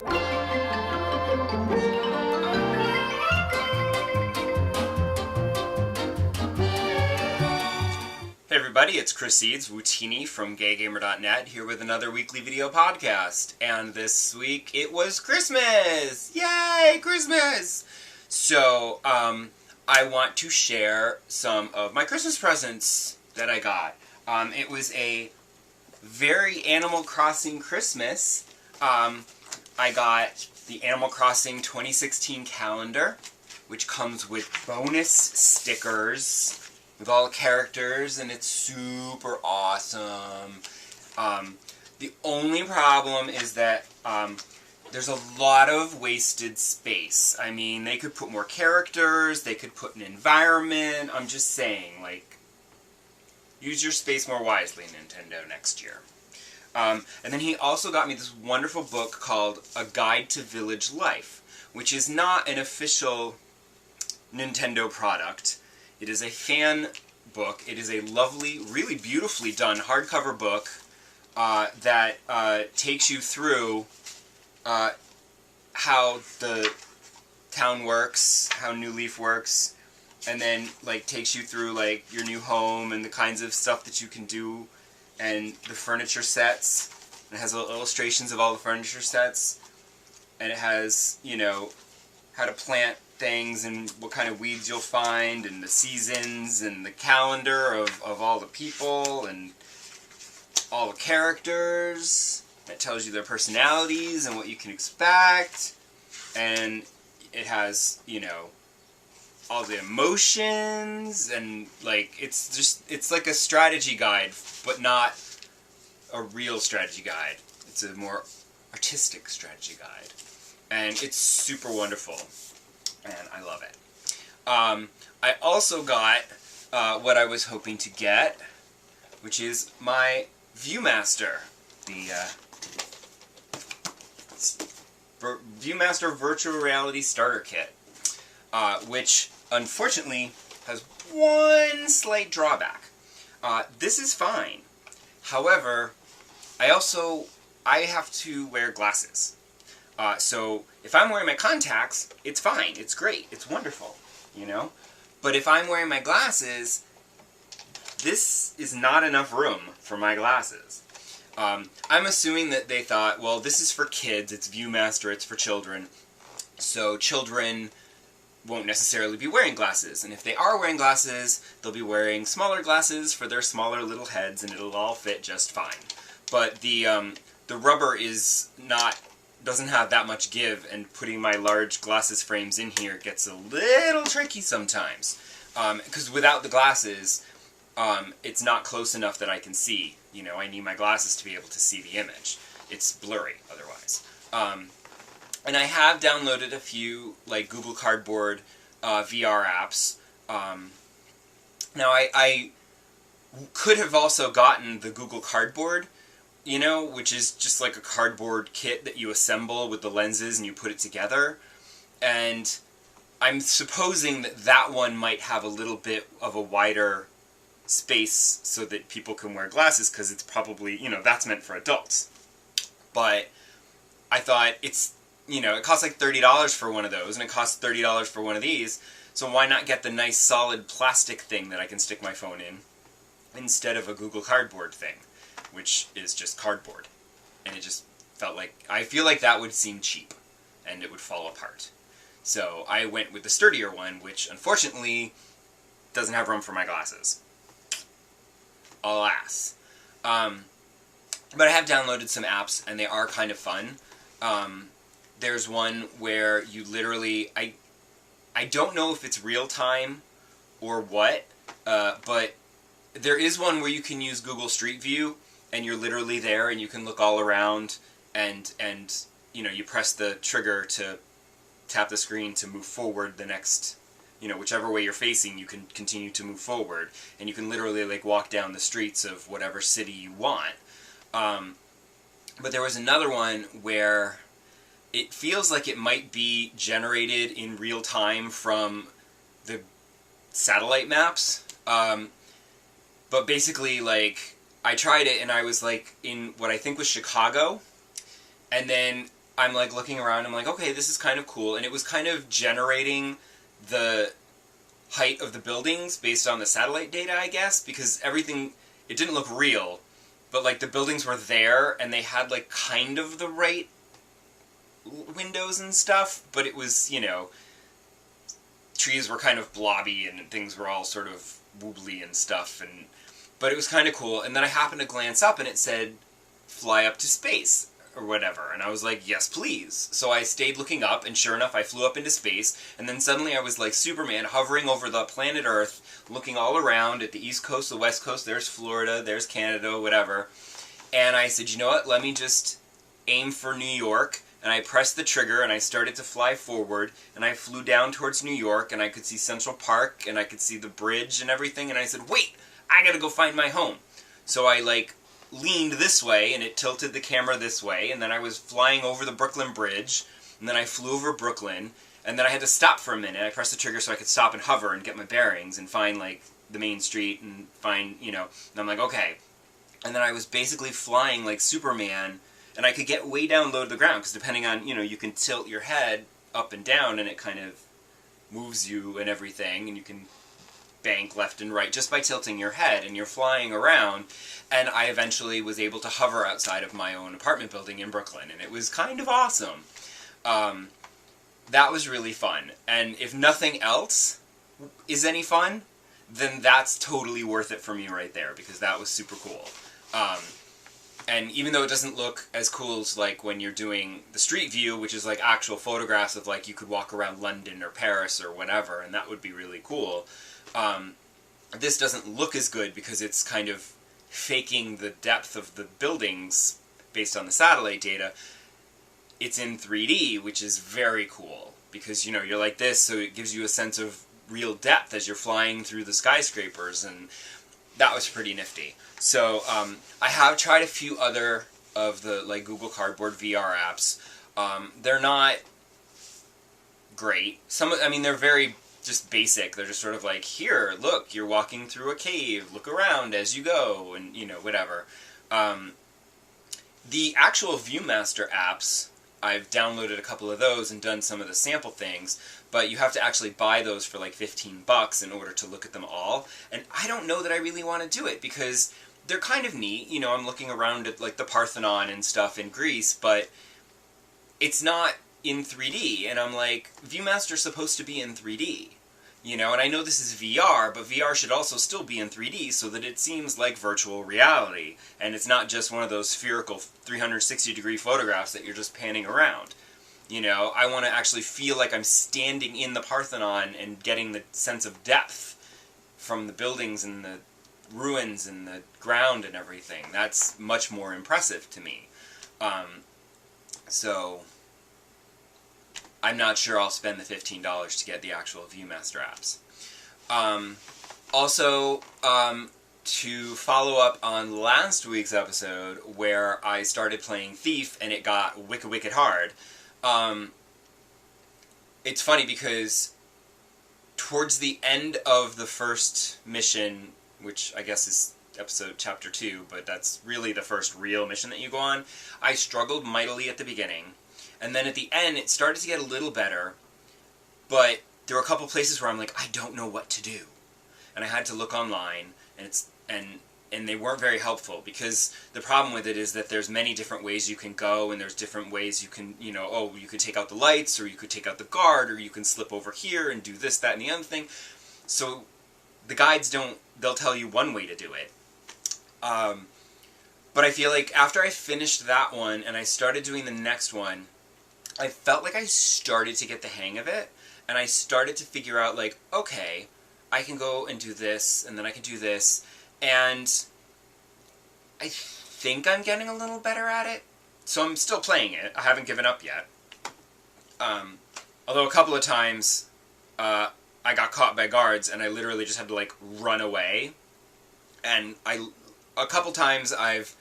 Hey everybody, it's Chris Seeds, Wootini from GayGamer.net, here with another weekly video podcast. And this week it was Christmas! Yay, Christmas! So, I want to share some of my Christmas presents that I got. It was a very Animal Crossing Christmas. I got the Animal Crossing 2016 calendar, which comes with bonus stickers with all the characters, and it's super awesome. The only problem is that there's a lot of wasted space. I mean, they could put more characters, they could put an environment. I'm just saying, like, use your space more wisely, Nintendo, next year. And then he also got me this wonderful book called A Guide to Village Life, which is not an official Nintendo product. It is a fan book. It is a lovely, really beautifully done hardcover book that takes you through how the town works, how New Leaf works, and then like takes you through like your new home and the kinds of stuff that you can do and the furniture sets. It has illustrations of all the furniture sets, and it has, you know, how to plant things and what kind of weeds you'll find and the seasons and the calendar of all the people and all the characters. It tells you their personalities and what you can expect, and it has, you know, all the emotions, and like it's like a strategy guide, but not a real strategy guide. It's a more artistic strategy guide, and it's super wonderful. And I love it. I also got what I was hoping to get, which is my Viewmaster, the Viewmaster Virtual Reality Starter Kit, which unfortunately has one slight drawback. This is fine. However, I have to wear glasses. So if I'm wearing my contacts, it's fine, it's great, it's wonderful, you know? But if I'm wearing my glasses, this is not enough room for my glasses. I'm assuming that they thought, well, this is for kids, it's Viewmaster, it's for children, so children won't necessarily be wearing glasses. And if they are wearing glasses, they'll be wearing smaller glasses for their smaller little heads, and it'll all fit just fine. But the rubber doesn't have that much give, and putting my large glasses frames in here gets a little tricky sometimes. Because without the glasses, it's not close enough that I can see. You know, I need my glasses to be able to see the image. It's blurry otherwise. And I have downloaded a few, like, Google Cardboard VR apps. Now, I could have also gotten the Google Cardboard, you know, which is just like a cardboard kit that you assemble with the lenses and you put it together. And I'm supposing that that one might have a little bit of a wider space so that people can wear glasses, because it's probably, you know, that's meant for adults. But I thought it's, you know, it costs like $30 for one of those, and it costs $30 for one of these, so why not get the nice solid plastic thing that I can stick my phone in instead of a Google Cardboard thing, which is just cardboard. And it just felt like, I feel like that would seem cheap, and it would fall apart. So I went with the sturdier one, which unfortunately doesn't have room for my glasses. Alas. But I have downloaded some apps, and they are kind of fun. There's one where you literally, I don't know if it's real time or what, but there is one where you can use Google Street View, and you're literally there, and you can look all around, and you know, you press the trigger to tap the screen to move forward the next, you know, whichever way you're facing, you can continue to move forward, and you can literally, like, walk down the streets of whatever city you want. But there was another one where it feels like it might be generated in real time from the satellite maps. But basically, like, I tried it and I was like in what I think was Chicago, and then I'm like looking around, I'm like, okay, this is kind of cool, and it was kind of generating the height of the buildings based on the satellite data, I guess, because everything, it didn't look real, but like the buildings were there, and they had like kind of the right windows and stuff, but it was, you know, trees were kind of blobby and things were all sort of wobbly and stuff, and but it was kind of cool. And then I happened to glance up and it said fly up to space or whatever, and I was like, yes please. So I stayed looking up, and sure enough I flew up into space, and then suddenly I was like Superman hovering over the planet Earth, looking all around at the East Coast, the West Coast, there's Florida, there's Canada, whatever. And I said, you know what, let me just aim for New York. And I pressed the trigger, and I started to fly forward, and I flew down towards New York, and I could see Central Park, and I could see the bridge and everything, and I said, wait, I gotta go find my home. So I, like, leaned this way, and it tilted the camera this way, and then I was flying over the Brooklyn Bridge, and then I flew over Brooklyn, and then I had to stop for a minute. I pressed the trigger so I could stop and hover and get my bearings and find, like, the main street and find, you know, and I'm like, okay. And then I was basically flying like Superman, and I could get way down low to the ground, because depending on, you know, you can tilt your head up and down, and it kind of moves you and everything, and you can bank left and right just by tilting your head, and you're flying around, and I eventually was able to hover outside of my own apartment building in Brooklyn, and it was kind of awesome. That was really fun, and if nothing else is any fun, then that's totally worth it for me right there, because that was super cool. And even though it doesn't look as cool as like when you're doing the street view, which is like actual photographs of like you could walk around London or Paris or whatever, and that would be really cool, this doesn't look as good because it's kind of faking the depth of the buildings based on the satellite data. It's in 3D, which is very cool, because, you know, you're like this, so it gives you a sense of real depth as you're flying through the skyscrapers, and that was pretty nifty. So I have tried a few other of the like Google Cardboard VR apps. They're not great. I mean, they're very just basic. They're just sort of like, here, look, you're walking through a cave, look around as you go, and, you know, whatever. The actual ViewMaster apps, I've downloaded a couple of those and done some of the sample things, but you have to actually buy those for like $15 in order to look at them all, and I don't know that I really want to do it, because they're kind of neat. You know, I'm looking around at like the Parthenon and stuff in Greece, but it's not in 3D, and I'm like, ViewMaster's supposed to be in 3D. You know, and I know this is VR, but VR should also still be in 3D so that it seems like virtual reality, and it's not just one of those spherical 360-degree photographs that you're just panning around. You know, I want to actually feel like I'm standing in the Parthenon and getting the sense of depth from the buildings and the ruins and the ground and everything. That's much more impressive to me. So I'm not sure I'll spend the $15 to get the actual ViewMaster apps. Also, to follow up on last week's episode where I started playing Thief and it got wicked hard, it's funny because towards the end of the first mission, which I guess is chapter 2, but that's really the first real mission that you go on, I struggled mightily at the beginning. And then at the end, it started to get a little better, but there were a couple places where I'm like, I don't know what to do. And I had to look online, and they weren't very helpful, because the problem with it is that there's many different ways you can go, and there's different ways you can, you know, oh, you could take out the lights, or you could take out the guard, or you can slip over here and do this, that, and the other thing. So the guides they'll tell you one way to do it. But I feel like after I finished that one, and I started doing the next one, I felt like I started to get the hang of it, and I started to figure out, like, okay, I can go and do this, and then I can do this, and I think I'm getting a little better at it. So I'm still playing it. I haven't given up yet. Although a couple of times I got caught by guards, and I literally just had to, like, run away. And a couple times I've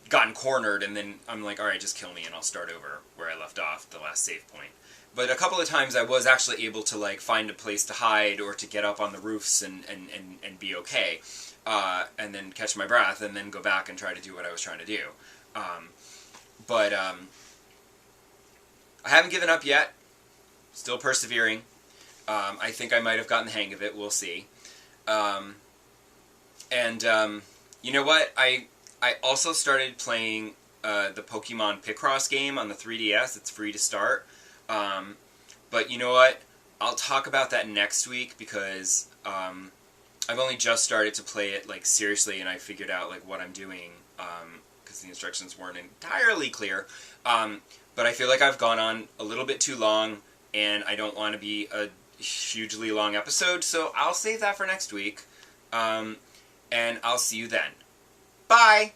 gotten cornered, and then I'm like, alright, just kill me and I'll start over where I left off, the last save point. But a couple of times I was actually able to, like, find a place to hide or to get up on the roofs and be okay. And then catch my breath and then go back and try to do what I was trying to do. I haven't given up yet. Still persevering. I think I might have gotten the hang of it. We'll see. You know what? I also started playing the Pokemon Picross game on the 3DS. It's free to start. But you know what? I'll talk about that next week because I've only just started to play it like seriously, and I figured out like what I'm doing because the instructions weren't entirely clear. But I feel like I've gone on a little bit too long, and I don't want to be a hugely long episode, so I'll save that for next week. And I'll see you then. Bye!